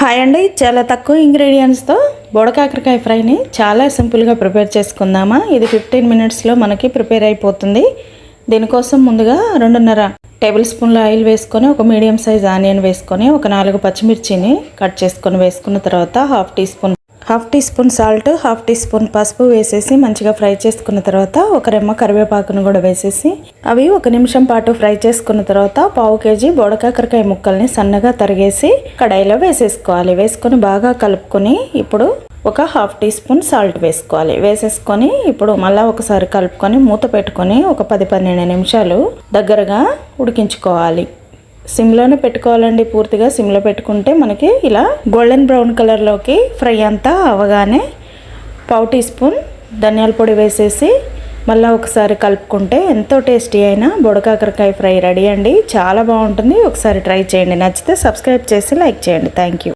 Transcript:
Hi అండి, చాలా తక్కువ ఇంగ్రీడియంట్స్తో బోడకాకరకాయ ఫ్రైని చాలా సింపుల్గా ప్రిపేర్ చేసుకుందామా. ఇది 15 మినిట్స్లో మనకి ప్రిపేర్ అయిపోతుంది. దీనికోసం ముందుగా 2.5 టేబుల్ స్పూన్ల ఆయిల్ వేసుకొని, ఒక మీడియం సైజ్ ఆనియన్ వేసుకొని, ఒక 4 పచ్చిమిర్చిని కట్ చేసుకొని వేసుకున్న తర్వాత half teaspoon salt, half teaspoon పసుపు వేసేసి మంచిగా ఫ్రై చేసుకున్న తర్వాత ఒక రెమ్మ కరివేపాకును కూడా వేసేసి అవి 1 నిమిషం పాటు ఫ్రై చేసుకున్న తర్వాత 1/2 కేజీ బోడకాకరకాయ ముక్కల్ని సన్నగా తరిగేసి కడాయిలో వేసేసుకోవాలి. వేసుకొని బాగా కలుపుకొని ఇప్పుడు ఒక హాఫ్ టీ స్పూన్ సాల్ట్ వేసుకోవాలి. వేసేసుకొని ఇప్పుడు మళ్ళీ ఒకసారి కలుపుకొని మూత పెట్టుకొని ఒక 10-12 నిమిషాలు దగ్గరగా ఉడికించుకోవాలి. సిమ్లోనే పెట్టుకోవాలండి. పూర్తిగా సిమ్లో పెట్టుకుంటే మనకి ఇలా గోల్డెన్ బ్రౌన్ కలర్లోకి ఫ్రై అంతా అవగానే 1/2 టీ స్పూన్ ధనియాల పొడి వేసేసి మళ్ళీ ఒకసారి కలుపుకుంటే ఎంతో టేస్టీ అయిన బోడకాకరకాయ ఫ్రై రెడీ అండి. చాలా బాగుంటుంది. ఒకసారి ట్రై చేయండి. నచ్చితే సబ్స్క్రైబ్ చేసి లైక్ చేయండి. Thank you.